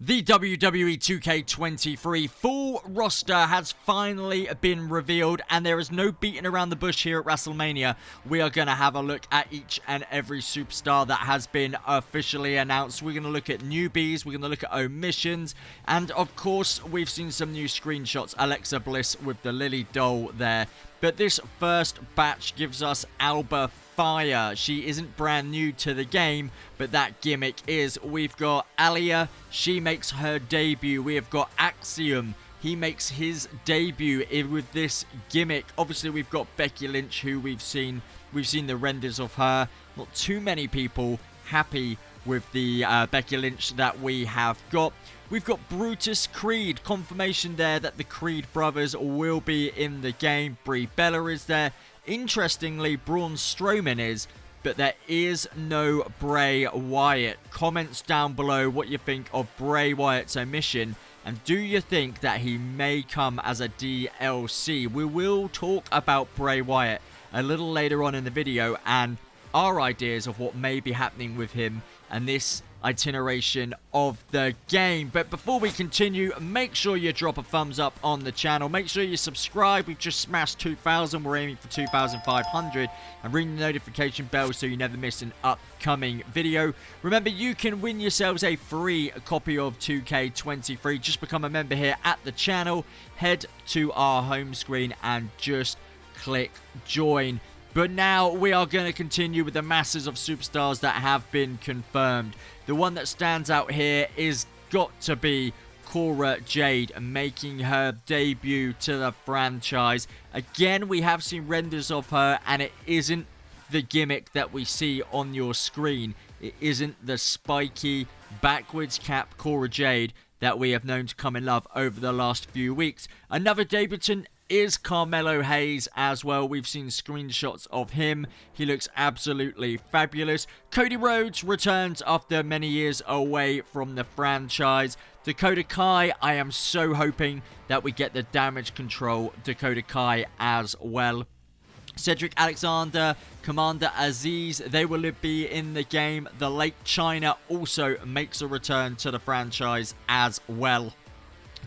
The WWE 2K23 full roster has finally been revealed, and there is no beating around the bush here at WrestleMania. We are going to have a look at each and every superstar that has been officially announced. We're going to look at newbies, we're going to look at omissions, and of course, we've seen some new screenshots. Alexa Bliss with the Lily doll there. But this first batch gives us Alba Fire. She isn't brand new to the game, but that gimmick is. We've got Alia. She makes her debut. We have got Axiom. He makes his debut with this gimmick. Obviously, we've got Becky Lynch, who we've seen the renders of her. Not too many people happy with the Becky Lynch that we have got. We've got Brutus Creed. Confirmation there that the Creed brothers will be in the game. Brie Bella is there. Interestingly, Braun Strowman is, but there is no Bray Wyatt. Comments down below what you think of Bray Wyatt's omission, and do you think that he may come as a DLC? We will talk about Bray Wyatt a little later on in the video and our ideas of what may be happening with him and this itineration of the game. But before we continue, make sure you drop a thumbs up on the channel. Make sure you subscribe. We've just smashed 2,000. We're aiming for 2,500. And ring the notification bell so you never miss an upcoming video. Remember, you can win yourselves a free copy of 2K23. Just become a member here at the channel. Head to our home screen and just click join. But now we are going to continue with the masses of superstars that have been confirmed. The one that stands out here is got to be Cora Jade making her debut to the franchise. Again, we have seen renders of her, and it isn't the gimmick that we see on your screen. It isn't the spiky backwards cap Cora Jade that we have known to come in love over the last few weeks. Another debutant is Carmelo Hayes as well. We've seen screenshots of him. He looks absolutely fabulous. Cody Rhodes returns after many years away from the franchise. Dakota Kai, I am so hoping that we get the Damage Control Dakota Kai as well. Cedric Alexander, Commander Aziz, they will be in the game. The Lake China also makes a return to the franchise as well.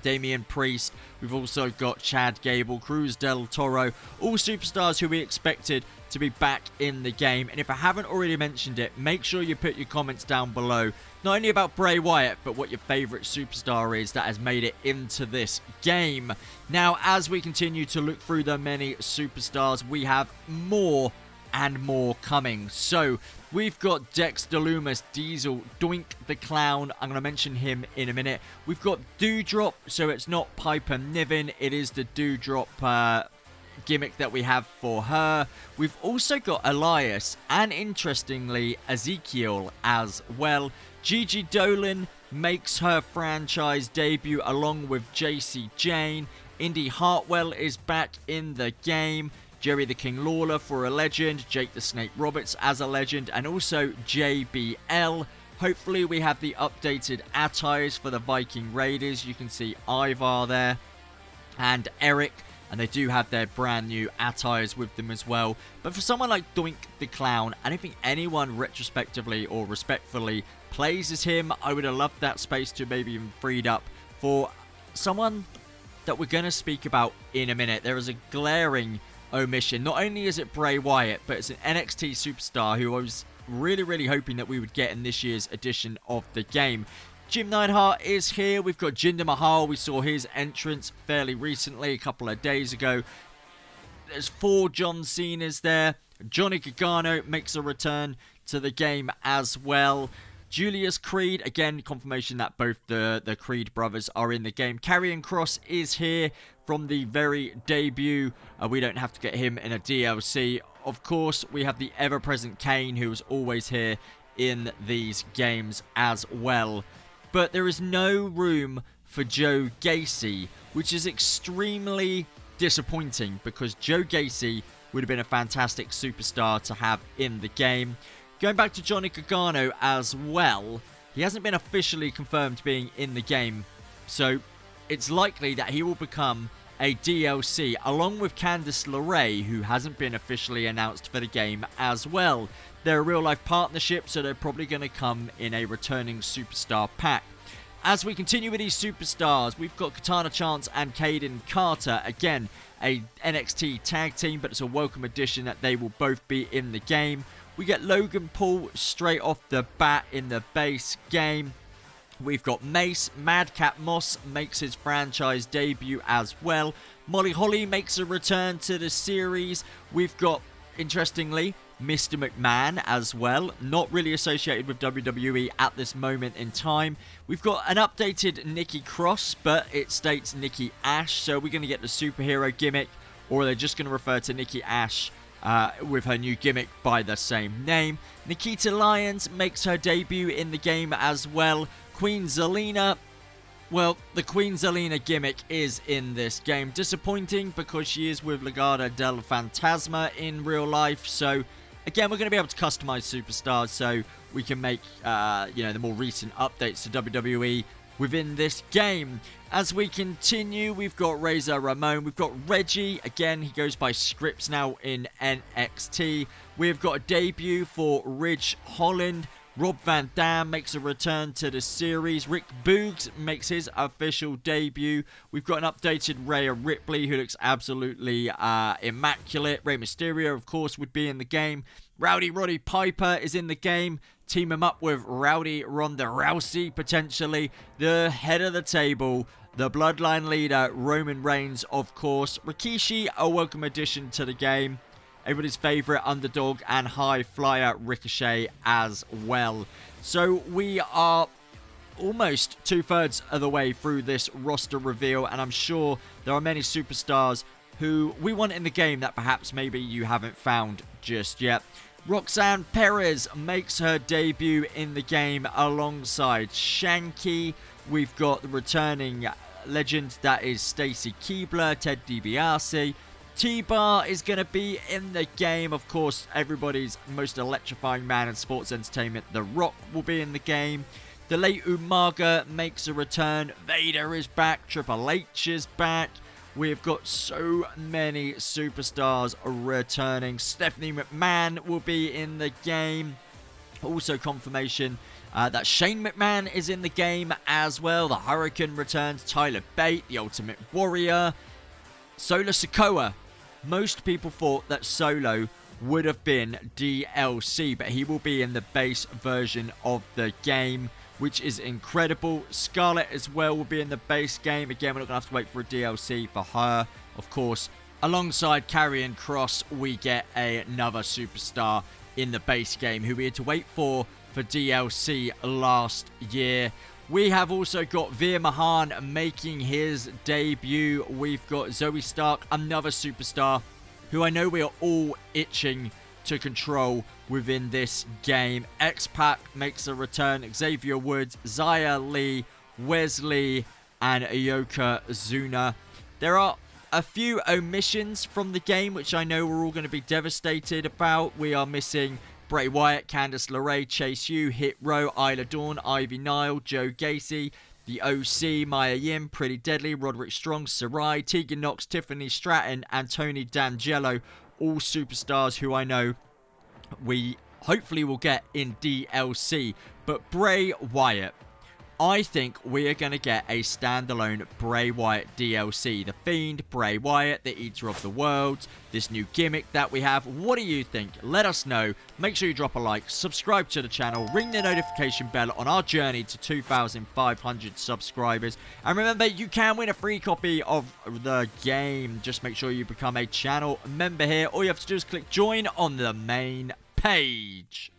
Damian Priest, we've also got Chad Gable, Cruz del Toro, all superstars who we expected to be back in the game. And if I haven't already mentioned it, make sure you put your comments down below, not only about Bray Wyatt, but what your favourite superstar is that has made it into this game. Now, as we continue to look through the many superstars, we have more and more coming. So we've got Dexter Lumis, Diesel, Doink the Clown. I'm going to mention him in a minute. We've got Doudrop, so it's not Piper Niven, it is the Doudrop gimmick that we have for her. We've also got Elias, and interestingly, Ezekiel as well. Gigi Dolan makes her franchise debut along with JC Jane. Indy Hartwell is back in the game. Jerry the King Lawler for a legend, Jake the Snake Roberts as a legend, and also JBL. Hopefully we have the updated attires for the Viking Raiders. You can see Ivar there and Eric, and they do have their brand new attires with them as well. But for someone like Doink the Clown, I don't think anyone retrospectively or respectfully plays as him. I would have loved that space to maybe even freed up for someone that we're going to speak about in a minute. There is a glaring omission. Not only is it Bray Wyatt, but it's an NXT superstar who I was really hoping that we would get in this year's edition of the game. Jim Neidhart is here. We've got Jinder Mahal. We saw his entrance fairly recently, a couple of days ago. There's 4 John Cena's there. Johnny Gargano makes a return to the game as well. Julius Creed, again, confirmation that both the Creed brothers are in the game. Karrion Kross is here from the very debut. We don't have to get him in a DLC. Of course, we have the ever-present Kane, who is always here in these games as well. But there is no room for Joe Gacy, which is extremely disappointing because Joe Gacy would have been a fantastic superstar to have in the game. Going back to Johnny Gargano as well, he hasn't been officially confirmed being in the game, so it's likely that he will become a DLC, along with Candice LeRae, who hasn't been officially announced for the game as well. They're a real-life partnership, so they're probably going to come in a returning superstar pack. As we continue with these superstars, we've got Katana Chance and Caden Carter. Again, a NXT tag team, but it's a welcome addition that they will both be in the game. We get Logan Paul straight off the bat in the base game. We've got Mace. Madcap Moss makes his franchise debut as well. Molly Holly makes a return to the series. We've got, interestingly, Mr. McMahon as well. Not really associated with WWE at this moment in time. We've got an updated Nikki Cross, but it states Nikki Ash. So we're going to get the superhero gimmick, or they're just going to refer to Nikki Ash with her new gimmick by the same name. Nikita Lyons makes her debut in the game as well. Queen Zelina, well, the Queen Zelina gimmick is in this game. Disappointing because she is with Legado del Fantasma in real life. So, again, we're going to be able to customize superstars so we can make, the more recent updates to WWE within this game. As we continue, we've got Razor Ramon. We've got Reggie. Again, he goes by Scripps now in NXT. We've got a debut for Ridge Holland. Rob Van Dam makes a return to the series. Rick Boogs makes his official debut. We've got an updated Rhea Ripley who looks absolutely immaculate. Rey Mysterio, of course, would be in the game. Rowdy Roddy Piper is in the game. Team him up with Rowdy Ronda Rousey, potentially. The head of the table, the Bloodline leader, Roman Reigns, of course. Rikishi, a welcome addition to the game. Everybody's favourite underdog and high flyer Ricochet as well. So we are almost 2/3 of the way through this roster reveal, and I'm sure there are many superstars who we want in the game that perhaps maybe you haven't found just yet. Roxanne Perez makes her debut in the game alongside Shanky. We've got the returning legend that is Stacy Keibler, Ted DiBiase. T-Bar is going to be in the game. Of course, everybody's most electrifying man in sports entertainment, The Rock, will be in the game. The late Umaga makes a return. Vader is back. Triple H is back. We've got so many superstars returning. Stephanie McMahon will be in the game. Also confirmation that Shane McMahon is in the game as well. The Hurricane returns. Tyler Bate, the Ultimate Warrior. Solo Sikoa. Most people thought that Solo would have been DLC, but he will be in the base version of the game, which is incredible. Scarlett as well will be in the base game. Again, we're not going to have to wait for a DLC for her, of course. Alongside Karrion Kross, we get another superstar in the base game who we had to wait for DLC last year. We have also got Veer Mahan making his debut. We've got Zoe Stark, another superstar who I know we are all itching to control within this game. X-Pac makes a return. Xavier Woods, Zaya Lee, Wesley, and Yokozuna. There are a few omissions from the game, which I know we're all going to be devastated about. We are missing Bray Wyatt, Candice LeRae, Chase U, Hit Row, Isla Dawn, Ivy Nile, Joe Gacy, The OC, Maya Yim, Pretty Deadly, Roderick Strong, Sarai, Tegan Knox, Tiffany Stratton, and Tony D'Angelo. All superstars who I know we hopefully will get in DLC. But Bray Wyatt, I think we are going to get a standalone Bray Wyatt DLC. The Fiend, Bray Wyatt, the Eater of the Worlds, this new gimmick that we have. What do you think? Let us know. Make sure you drop a like, subscribe to the channel, ring the notification bell on our journey to 2,500 subscribers. And remember, you can win a free copy of the game. Just make sure you become a channel member here. All you have to do is click join on the main page.